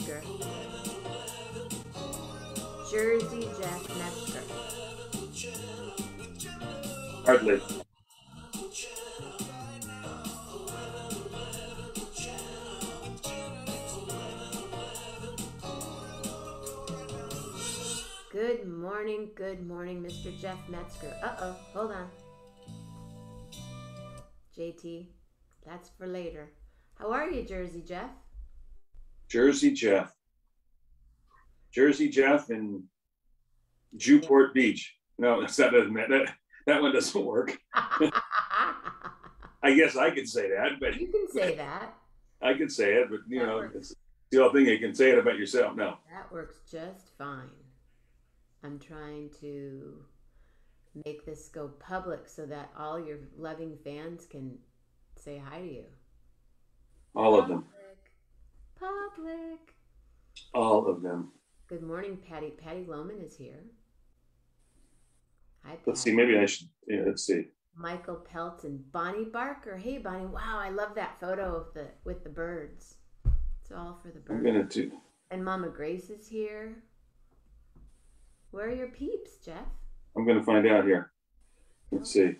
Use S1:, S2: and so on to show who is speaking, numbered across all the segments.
S1: Metzger. Jersey Jeff Metzger.
S2: Hardly.
S1: Good morning, Mr. Jeff Metzger. Uh-oh, hold on. JT, that's for later. How are you, Jersey Jeff?
S2: Jersey Jeff. Jersey Jeff in Jewport Beach. No, that one doesn't work. I guess I could say that, but
S1: you can say that.
S2: I could say it, but it's the only thing you can say it about yourself. No.
S1: That works just fine. I'm trying to make this go public so that all your loving fans can say hi to you.
S2: All of them.
S1: Public.
S2: All of them.
S1: Good morning, Patty. Patty Loman is here. Hi, Patty.
S2: Let's see. Maybe I should. Yeah, let's see.
S1: Michael Peltz and Bonnie Barker. Hey, Bonnie. Wow, I love that photo of with the birds. It's all for the birds.
S2: I'm gonna do.
S1: And Mama Grace is here. Where are your peeps, Jeff?
S2: I'm gonna find out here. Let's see.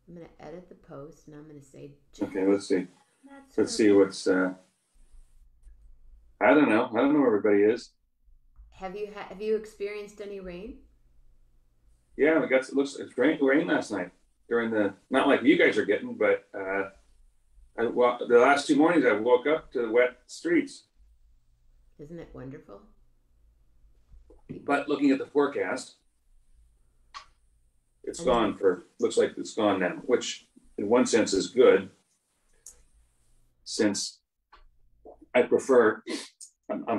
S1: I'm gonna edit the post, and I'm gonna say.
S2: Okay, let's see. Let's see what's. I don't know. I don't know where everybody is.
S1: Have you experienced any rain?
S2: Yeah, it's rain last night during not like you guys are getting, but the last 2 mornings I woke up to the wet streets.
S1: Isn't it wonderful?
S2: But looking at the forecast, looks like it's gone now, which in one sense is good, since I'm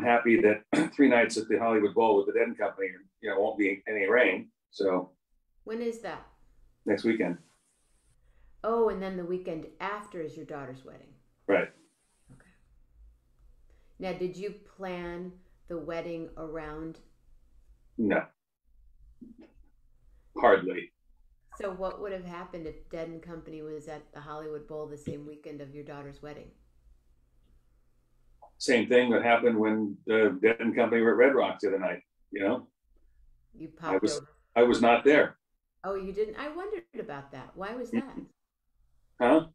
S2: happy that 3 nights at the Hollywood Bowl with the Dead Company, won't be any rain. So
S1: when is that?
S2: Next weekend.
S1: Oh, and then the weekend after is your daughter's wedding.
S2: Right.
S1: Okay. Now, did you plan the wedding around?
S2: No. Hardly.
S1: So what would have happened if Dead and Company was at the Hollywood Bowl the same weekend of your daughter's wedding?
S2: Same thing that happened when the Dead and Company were at Red Rocks the other night.
S1: You popped over.
S2: I was not there.
S1: Oh, you didn't? I wondered about that. Why was that?
S2: Huh?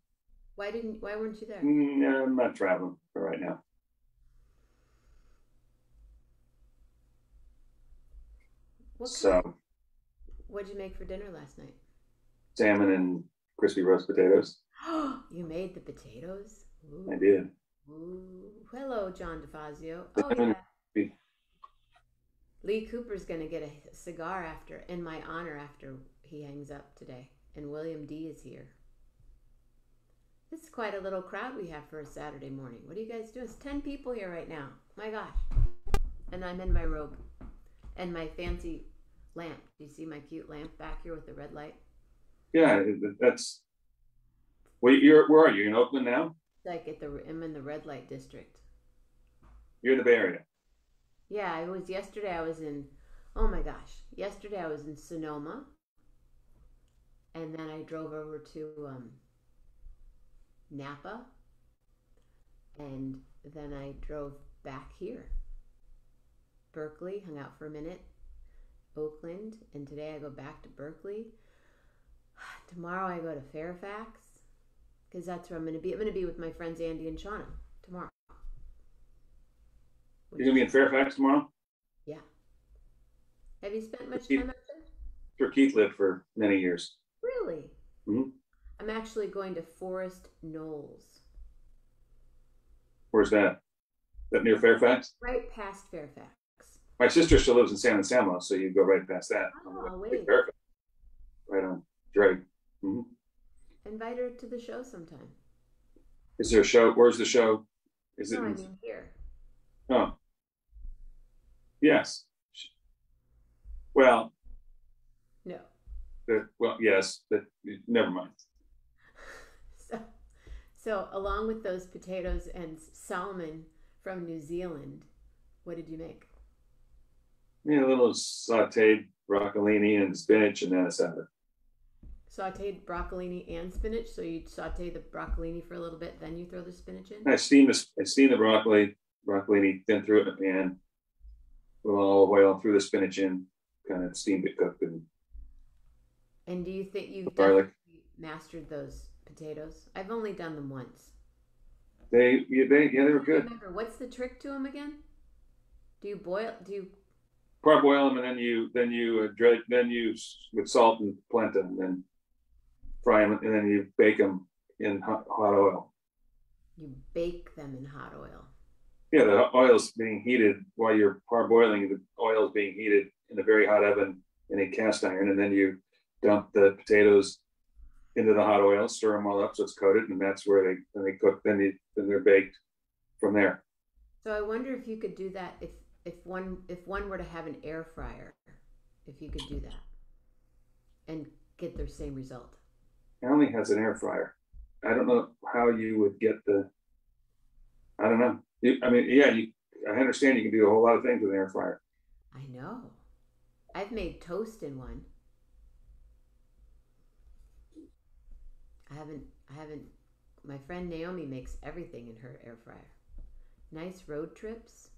S1: Why weren't you there?
S2: No, I'm not traveling for right now.
S1: What'd you make for dinner last night?
S2: Salmon and crispy roast potatoes.
S1: You made the potatoes? Ooh.
S2: I did.
S1: Ooh. Hello, John DeFazio. Oh, yeah. Lee Cooper's going to get a cigar in my honor after he hangs up today. And William D. is here. This is quite a little crowd we have for a Saturday morning. What are you guys doing? It's 10 people here right now. My gosh. And I'm in my robe. And my fancy lamp. Do you see my cute lamp back here with the red light?
S2: Yeah, that's... Wait, where are you? In Oakland now?
S1: Like I'm in the red light district.
S2: You're in the Bay Area.
S1: Yeah, yesterday I was in, oh my gosh, yesterday I was in Sonoma, and then I drove over to Napa, and then I drove back here. Berkeley, hung out for a minute, Oakland, and today I go back to Berkeley. Tomorrow I go to Fairfax, because that's where I'm going to be. I'm going to be with my friends Andy and Shauna tomorrow.
S2: You're going to be in Fairfax tomorrow?
S1: Yeah. Have you spent much time up there?
S2: Where Keith lived for many years.
S1: Really?
S2: Mm-hmm.
S1: I'm actually going to Forest Knolls.
S2: Where's that? Is that near Fairfax?
S1: Right past Fairfax.
S2: My sister still lives in San Anselmo, so you go right past that.
S1: Oh, wait.
S2: Fairfax. Right on. Right. Mm-hmm.
S1: Invite her to the show sometime.
S2: Is there a show? Where's the show? Is it?
S1: No, I mean here.
S2: Oh. Yes. Well.
S1: No.
S2: Well, yes, but never mind.
S1: So along with those potatoes and salmon from New Zealand, what did you make?
S2: Yeah, a little sauteed broccolini and spinach and then a salad.
S1: Sauteed broccolini and spinach. So you saute the broccolini for a little bit, then you throw the spinach in.
S2: I steam the broccolini, then threw it in a pan, a little olive oil, threw the spinach in, kind of steamed it, cooked,
S1: And do you think you've
S2: garlic.
S1: Mastered those potatoes? I've only done them once.
S2: They were good.
S1: Remember, what's the trick to them again? Do you
S2: Parboil them, and then you with salt and polenta, and then fry them, and then you bake them in hot oil.
S1: You bake them in hot oil.
S2: Yeah, the oil's being heated while you're parboiling. The oil's being heated in a very hot oven in a cast iron, and then you dump the potatoes into the hot oil, stir them all up so it's coated, and that's where they cook. Then they're baked from there.
S1: So I wonder if you could do that if one were to have an air fryer, if you could do that and get the same result.
S2: Only has an air fryer. I don't know how you would get I don't know. I understand you can do a whole lot of things with an air fryer.
S1: I know. I've made toast in one. I haven't. My friend Naomi makes everything in her air fryer. Nice road trips.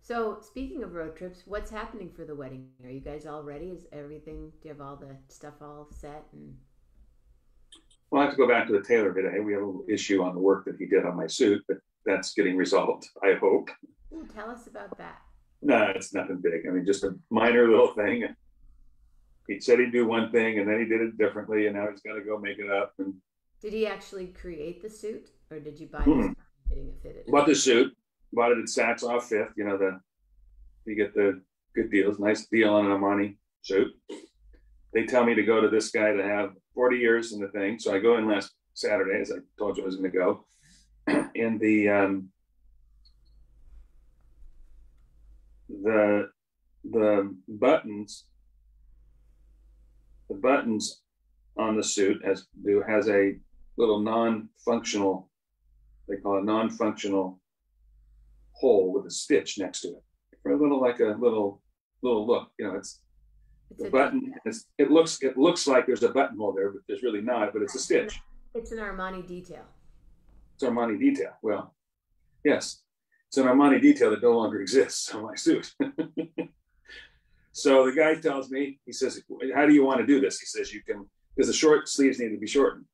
S1: So speaking of road trips, what's happening for the wedding? Are you guys all ready? Is everything? Do you have all the stuff all set?
S2: Well, I have to go back to the tailor today. We have a little issue on the work that he did on my suit, but that's getting resolved, I hope.
S1: Ooh, tell us about that.
S2: No, it's nothing big. I mean, just a minor little thing. He said he'd do one thing, and then he did it differently, and now he's got to go make it up. And
S1: did he actually create the suit, or did you buy it getting it fitted?
S2: Bought the suit. Bought it at Saks off Fifth. You get the good deals. Nice deal on an Armani suit. They tell me to go to this guy to have 40 years in the thing. So I go in last Saturday, as I told you I was going to go. And the buttons on the suit has a little non-functional, they call it non-functional hole with a stitch next to it for a little look. It's the button. It looks like there's a buttonhole there, but there's really not. But it's a stitch.
S1: It's an Armani detail.
S2: It's Armani detail. Well, yes, it's an Armani detail that no longer exists on my suit. So the guy tells me, he says, "How do you want to do this?" He says, "You can, because the short sleeves need to be shortened."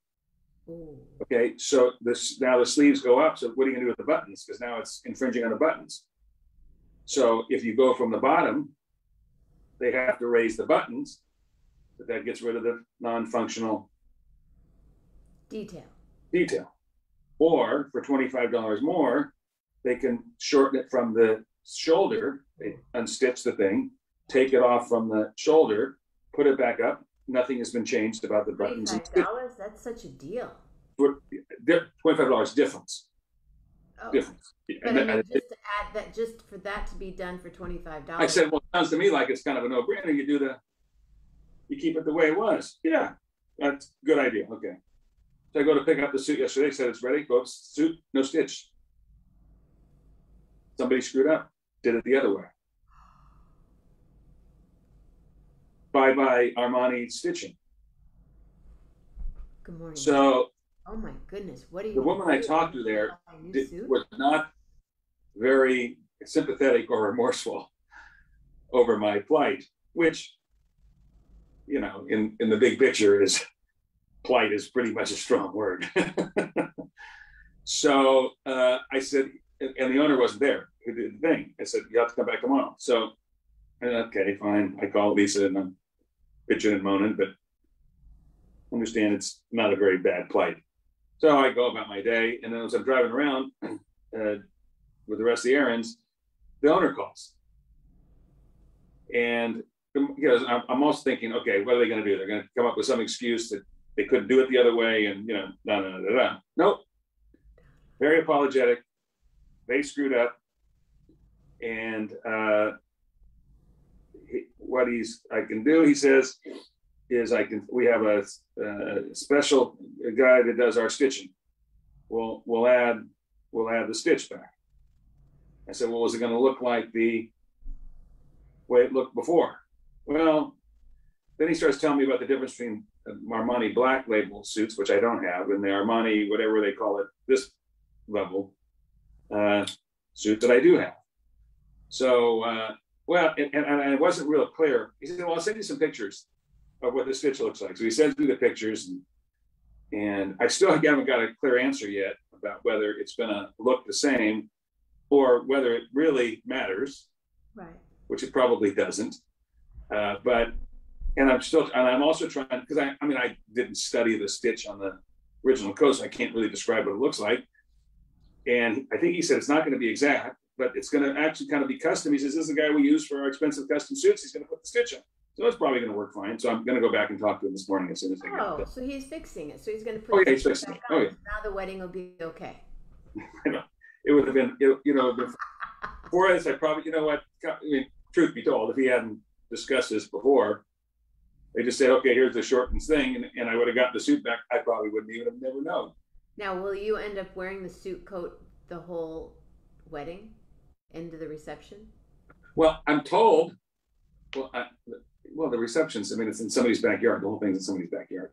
S2: Ooh. Okay, so now the sleeves go up. So what are you going to do with the buttons? Because now it's infringing on the buttons. So if you go from the bottom, they have to raise the buttons, but that gets rid of the non-functional detail. Or for $25 more, they can shorten it from the shoulder. They unstitch the thing, take it off from the shoulder, put it back up. Nothing has been changed about the buttons.
S1: $25? That's such a deal.
S2: $25 difference.
S1: Oh. Difference. But just to add that, just for that to be done for $25.
S2: I said, well, it sounds to me like it's kind of a no-brainer. You keep it the way it was. Yeah, that's a good idea. Okay. So I go to pick up the suit yesterday. Said it's ready. Go up, suit, no stitch. Somebody screwed up. Did it the other way. Bye Armani stitching.
S1: Good morning.
S2: So,
S1: oh my goodness, what do you?
S2: The woman I talked to there was not very sympathetic or remorseful over my plight, which, in the big picture plight is pretty much a strong word. So I said, and the owner wasn't there who did the thing. I said, you have to come back tomorrow. So, okay, fine. I called Lisa and I'm bitching and moaning, but understand it's not a very bad plight. So I go about my day, and then as I'm driving around with the rest of the errands, the owner calls. And I'm also thinking, okay, what are they going to do? They're going to come up with some excuse that they couldn't do it the other way, and no. Nope. Very apologetic. They screwed up, and what I can do, he says, is we have a special guy that does our stitching. We'll add the stitch back. I said, well, was it going to look like the way it looked before? Well, then he starts telling me about the difference between Armani Black label suits, which I don't have, and the Armani, whatever they call it, this level suit that I do have. So, well, and I wasn't real clear. He said, well, I'll send you some pictures of what the stitch looks like. So he sends me the pictures, and I still haven't got a clear answer yet about whether it's going to look the same or whether it really matters,
S1: right?
S2: Which it probably doesn't. And I'm also trying, because I didn't study the stitch on the original coat, so I can't really describe what it looks like. And I think he said it's not going to be exact, but it's going to actually kind of be custom. He says, this is the guy we use for our expensive custom suits. He's going to put the stitch on. So it's probably going to work fine. So I'm going to go back and talk to him this morning as soon as I get it.
S1: So he's fixing it. So he's going to put
S2: he's fixing it.
S1: On. Now the wedding will be okay.
S2: I know. It would have been, before this, I probably, truth be told, if he hadn't discussed this before, they just said, okay, here's the shortened thing, and I would have gotten the suit back, I probably wouldn't even have never known. Now,
S1: will you end up wearing the suit coat the whole wedding into the reception?
S2: Well, I'm told, the reception's, it's in somebody's backyard. The whole thing's in somebody's backyard.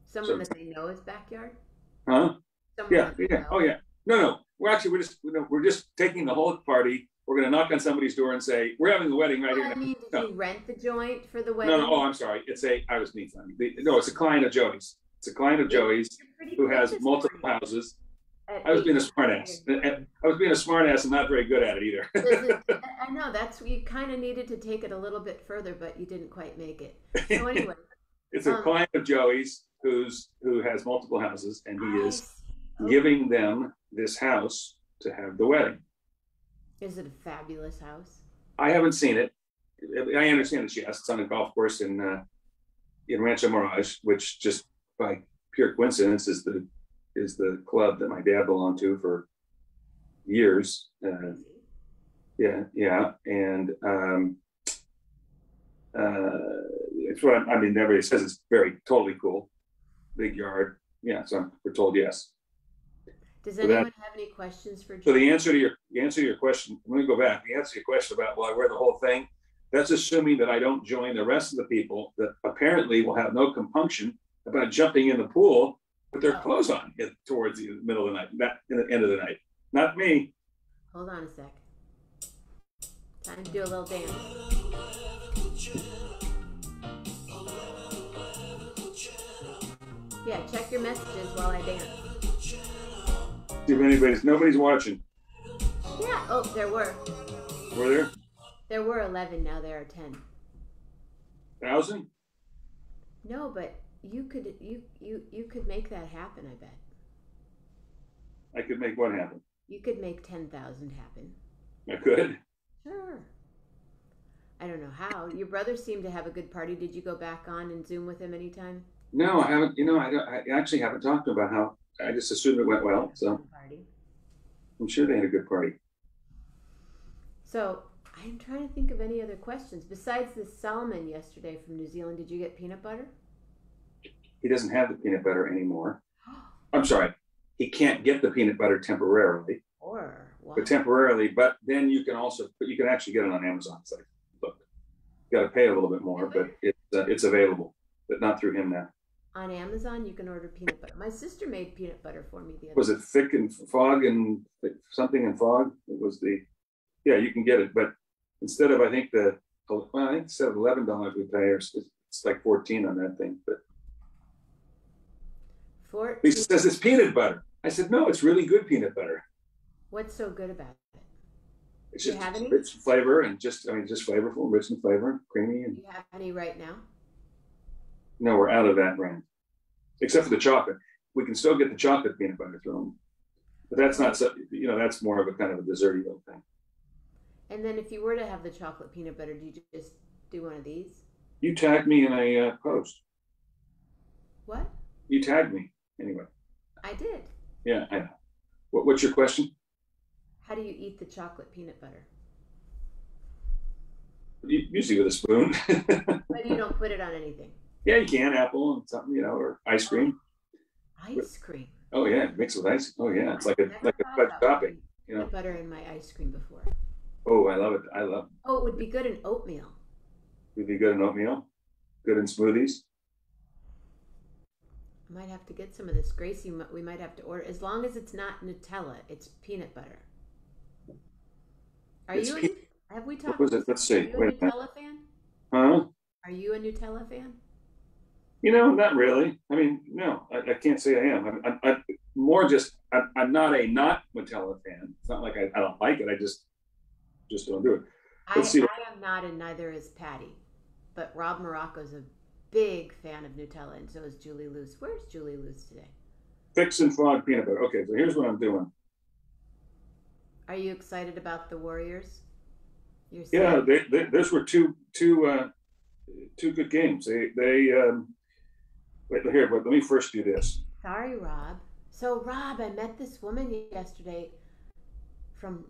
S1: Someone that they know is backyard?
S2: Huh? Yeah. Oh, yeah. No. We're just taking the whole party. We're going to knock on somebody's door and say, we're having the wedding right here.
S1: Did you rent the joint for the wedding?
S2: No. Oh, I'm sorry. It's a client of Joey's. It's a client of Joey's who has multiple houses. I was being a smartass. I was being a smartass and not very good at it either.
S1: I know, you kind of needed to take it a little bit further, but you didn't quite make it. So anyway.
S2: It's a client of Joey's who has multiple houses, and he is giving them this house to have the wedding.
S1: Is it a fabulous house?
S2: I haven't seen it. I understand it's it's on a golf course in Rancho Mirage, which just by pure coincidence is the club that my dad belonged to for years. And it's what everybody says it's totally cool, big yard. Yeah, so we're told yes.
S1: Does anyone have any questions for John?
S2: So the answer to your question, let me go back. The answer to your question about will I wear the whole thing, that's assuming that I don't join the rest of the people that apparently will have no compunction about jumping in the pool with their clothes on towards the middle of the night, not in the end of the night. Not me.
S1: Hold on a sec. Time to do a little dance. Yeah, check your messages while I dance.
S2: See if nobody's watching.
S1: Yeah. Oh, there were.
S2: Were there?
S1: There were 11. Now there are 10.
S2: 1,000?
S1: No, but you could make that happen. I bet.
S2: I could make what happen?
S1: You could make 10,000 happen.
S2: I could.
S1: Sure. I don't know how. Your brother seemed to have a good party. Did you go back on and Zoom with him anytime?
S2: No, I haven't. I actually haven't talked about how. I just assumed it went well. So I'm sure they had a good party.
S1: So I'm trying to think of any other questions besides the salmon yesterday from New Zealand. Did you get peanut butter?
S2: He doesn't have the peanut butter anymore. I'm sorry. He can't get the peanut butter temporarily. But temporarily. But then you can actually get it on Amazon. It's like, look, you got to pay a little bit more, but it's available, but not through him now.
S1: On Amazon, you can order peanut butter. My sister made peanut butter for me the other day.
S2: Was it thick and fog and something in fog? It was you can get it, but instead of instead of $11 we pay, it's like $14 on that thing. But he says it's peanut butter. I said no, it's really good peanut butter.
S1: What's so good about it?
S2: It's just rich flavor and just flavorful, rich in flavor, creamy. And
S1: do you have any right now?
S2: No, we're out of that brand, except for the chocolate. We can still get the chocolate peanut butter through them, but that's not so. That's more of a kind of a desserty little thing.
S1: And then, if you were to have the chocolate peanut butter, do you just do one of these?
S2: You tagged me in a post.
S1: What?
S2: You tagged me anyway.
S1: I did.
S2: Yeah, I know. What's your question?
S1: How do you eat the chocolate peanut butter?
S2: Usually with a spoon.
S1: But you don't put it on anything.
S2: Yeah, you can, apple and something, or ice cream.
S1: Ice cream.
S2: Oh yeah, mixed with ice. Oh yeah, it's like a fudge topping.
S1: Peanut butter in my ice cream before.
S2: Oh, I love it.
S1: Oh, it would be good in oatmeal.
S2: It would be good in oatmeal. Good in smoothies.
S1: might have to get some of this. Gracie, we might have to order, as long as it's not Nutella, it's peanut butter. Have we talked?
S2: What was it? Let's see.
S1: Are you a Nutella fan?
S2: Huh?
S1: Are you a Nutella fan?
S2: Not really. I mean, no, I can't say I am. I'm more just, I'm not a not Nutella fan. It's not like I don't like it. I just don't do it. Let's see.
S1: I am not, and neither is Patty. But Rob Morocco's a big fan of Nutella, and so is Julie Luce. Where's Julie Luce today?
S2: Fix and fog peanut butter. Okay, so here's what I'm doing.
S1: Are you excited about the Warriors?
S2: Yeah, those were two good games. Wait, here, let me first do this.
S1: Sorry, Rob. So, Rob, I met this woman yesterday from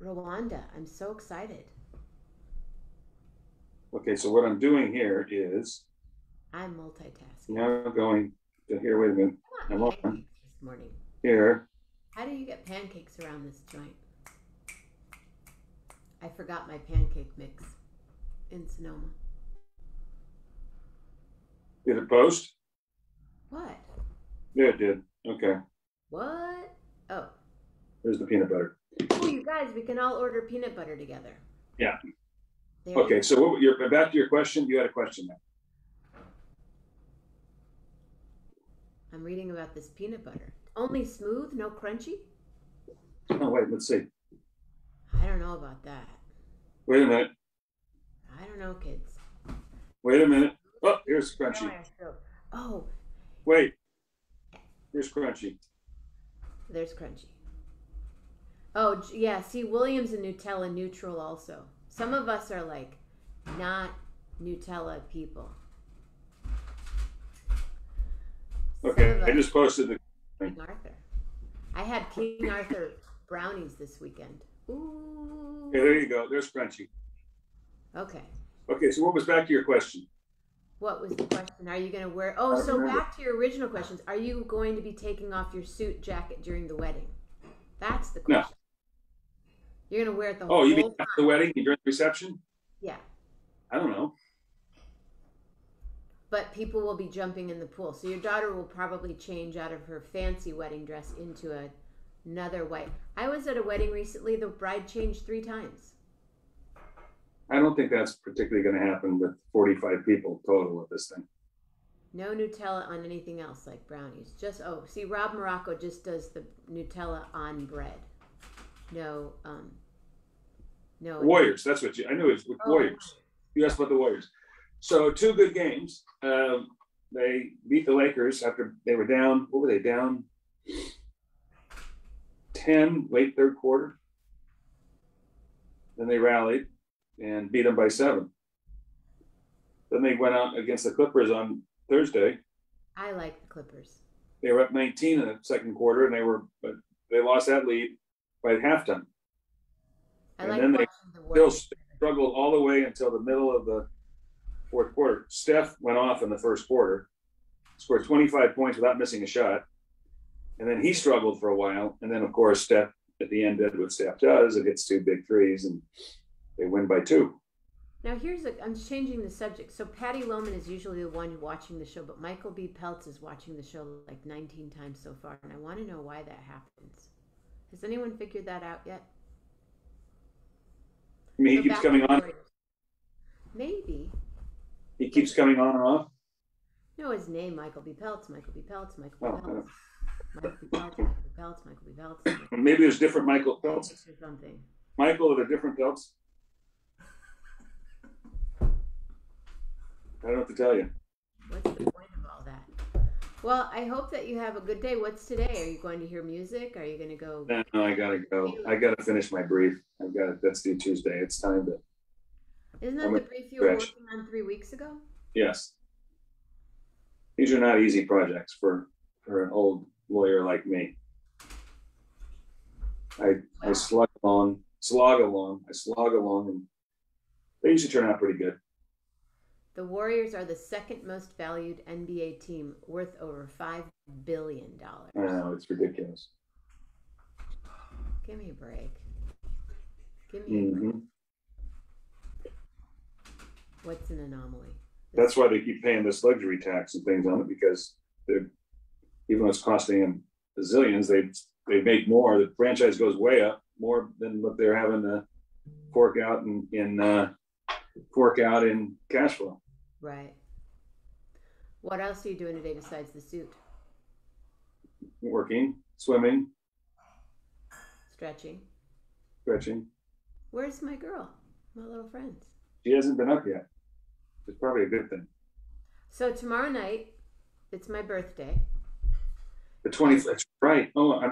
S1: Rwanda. I'm so excited.
S2: Okay, so what I'm doing here is
S1: I'm multitasking.
S2: Now going to here. Wait a minute. I'm on
S1: this morning.
S2: Here.
S1: How do you get pancakes around this joint? I forgot my pancake mix in Sonoma.
S2: Did it post?
S1: What?
S2: Yeah, it did. Okay.
S1: What? Oh.
S2: There's the peanut butter.
S1: Oh, you guys, we can all order peanut butter together.
S2: Yeah. Okay, so you're back to your question. You had a question now.
S1: I'm reading about this peanut butter. Only smooth, no crunchy?
S2: Oh, wait, let's see.
S1: I don't know about that.
S2: Wait a minute.
S1: I don't know, kids.
S2: Wait a minute. Oh, here's crunchy.
S1: Oh.
S2: Wait. Here's crunchy.
S1: There's crunchy. Oh, yeah. See, William's a Nutella neutral also. Some of us are like not Nutella people.
S2: Okay, I just posted the
S1: King Arthur. I had King Arthur brownies this weekend. Ooh.
S2: Okay, there you go. There's crunchy.
S1: Okay.
S2: Okay, so what was back to your question?
S1: What was the question? Are you going to wear... Oh, so back to your original questions. Are you going to be taking off your suit jacket during the wedding? That's the question. No. You're going to wear it the whole time.
S2: Oh, you mean after the wedding, during the reception?
S1: Yeah.
S2: I don't know.
S1: But people will be jumping in the pool. So your daughter will probably change out of her fancy wedding dress into another white. I was at a wedding recently. The bride changed 3 times.
S2: I don't think that's particularly going to happen with 45 people total at this thing.
S1: No Nutella on anything else like brownies. Just, see, Rob Morocco just does the Nutella on bread. No.
S2: Warriors. That's what I knew it was with Warriors. You asked about the Warriors. So 2 good games. They beat the Lakers after they were down. What were they down? 10 late third quarter. Then they rallied and beat them by 7. Then they went out against the Clippers on Thursday.
S1: I like the Clippers.
S2: They were up 19 in the second quarter, and they lost that lead by halftime. And then they still struggled all the way until the middle of the fourth quarter. Steph went off in the first quarter, scored 25 points without missing a shot. And then he struggled for a while. And then, of course, Steph at the end did what Steph does. It hits 2 big threes, and they win by 2.
S1: Now, I'm changing the subject. So Patty Lohman is usually the one watching the show, but Michael B. Peltz is watching the show like 19 times so far. And I want to know why that happens. Has anyone figured that out yet?
S2: I mean, he keeps coming on.
S1: Maybe.
S2: He keeps coming on and off?
S1: No, his name, Michael B. Peltz, Michael B. Peltz, Michael B. Peltz. Michael B. Peltz, Michael B. Peltz, Michael B. Peltz.
S2: Maybe there's different Michael Peltz.
S1: Or something.
S2: Michael are the different Peltz? I don't know what to tell you.
S1: What's the point of all that? Well, I hope that you have a good day. What's today? Are you going to hear music? Are you going to go?
S2: No, I gotta go. I gotta finish my brief. That's due Tuesday. It's time to.
S1: Isn't that the brief you were working on 3 weeks ago?
S2: Yes. These are not easy projects for an old lawyer like me. I slog along, and they usually turn out pretty good.
S1: The Warriors are the second most valued NBA team, worth over $5 billion.
S2: I know, it's ridiculous.
S1: Give me a break. Give me a break. What's an anomaly?
S2: That's why they keep paying this luxury tax and things on it, because even though it's costing them the zillions, they make more. The franchise goes way up more than what they're having to fork out in cash flow.
S1: Right. What else are you doing today besides the suit?
S2: Working, swimming,
S1: Stretching. Where's my girl? My little friends.
S2: She hasn't been up yet. It's probably a good thing.
S1: So tomorrow night, it's my birthday.
S2: The 20th. That's right. Oh, I'm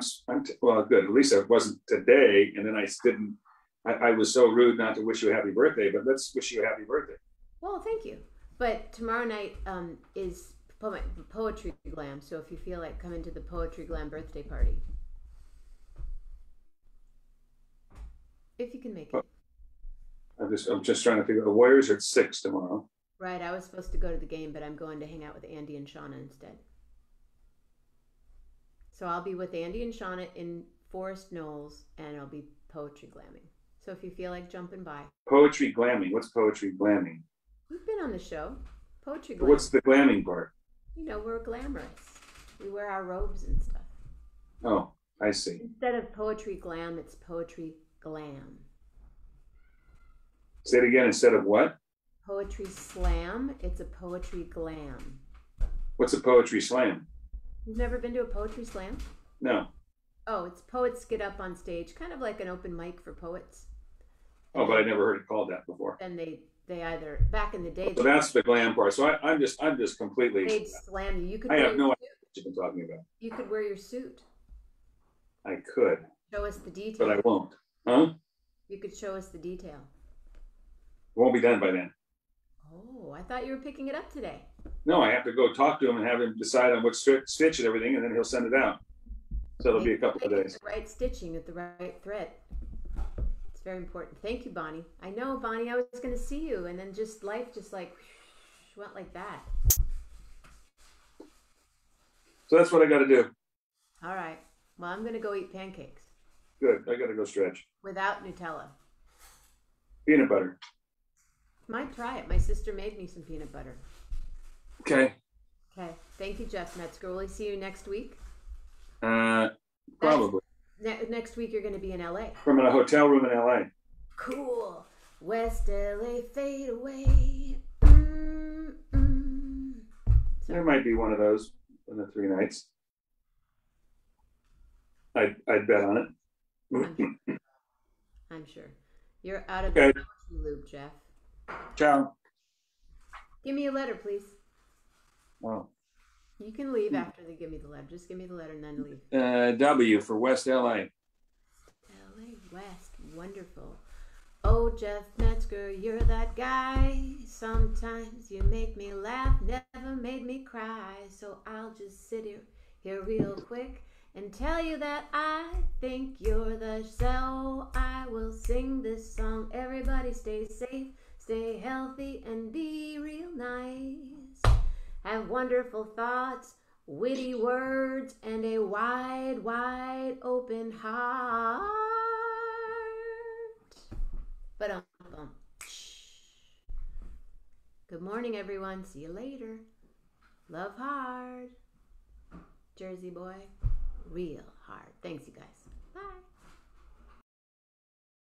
S2: well, good. At least it wasn't today. And then I didn't. I was so rude not to wish you a happy birthday. But let's wish you a happy birthday.
S1: Well, thank you. But tomorrow night is poetry glam. So if you feel like coming to the poetry glam birthday party, if you can make it.
S2: I'm just trying to figure out. The Warriors are at 6 tomorrow.
S1: Right. I was supposed to go to the game, but I'm going to hang out with Andy and Shauna instead. So I'll be with Andy and Shauna in Forest Knolls, and I'll be poetry glamming. So if you feel like jumping by.
S2: Poetry glamming. What's poetry glamming?
S1: We've been on the show. Poetry glamming.
S2: What's the glamming part?
S1: You know, we're glamorous. We wear our robes and stuff.
S2: Oh, I see.
S1: Instead of poetry glam, it's poetry glam.
S2: Say it again. Instead of what?
S1: Poetry slam, it's a poetry glam.
S2: What's a poetry slam?
S1: You've never been to a poetry slam?
S2: No.
S1: Oh, it's poets get up on stage, kind of like an open mic for poets.
S2: Oh, but I never heard it called that before.
S1: And they either back in the day.
S2: So that's the glam part. So I'm just completely.
S1: They'd slam you. You could.
S2: I have no idea what you've been talking about.
S1: You could wear your suit.
S2: I could.
S1: Show us the detail.
S2: But I won't. Huh?
S1: You could show us the detail.
S2: It won't be done by then.
S1: Oh, I thought you were picking it up today.
S2: No, I have to go talk to him and have him decide on what stitch and everything, and then he'll send it out. So it'll be a couple of days.
S1: The right stitching at the right thread. It's very important. Thank you, Bonnie. I know, Bonnie, I was going to see you, and then just life just like went like that.
S2: So that's what I got to do.
S1: All right. Well, I'm going to go eat pancakes.
S2: Good. I got to go stretch.
S1: Without Nutella.
S2: Peanut butter.
S1: Might try it. My sister made me some peanut butter.
S2: Okay.
S1: Okay. Thank you, Jeff Metzger. Will I see you next week?
S2: Probably.
S1: Next week you're going to be in LA.
S2: From a hotel room in LA.
S1: Cool. West LA, fade away. Mm-mm.
S2: There might be one of those in the 3 nights. I'd bet on it.
S1: I'm sure. You're out of the loop, Jeff.
S2: Ciao.
S1: Give me a letter, please.
S2: Oh.
S1: You can leave after they give me the letter. Just give me the letter and then leave.
S2: W for West LA.
S1: LA West. Wonderful. Oh, Jeff Metzger, you're that guy. Sometimes you make me laugh, never made me cry. So I'll just sit here real quick and tell you that I think you're the show. I will sing this song. Everybody stay safe, stay healthy, and be real nice. Have wonderful thoughts, witty words, and a wide, wide open heart. But good morning, everyone. See you later. Love hard. Jersey boy. Real hard. Thanks, you guys.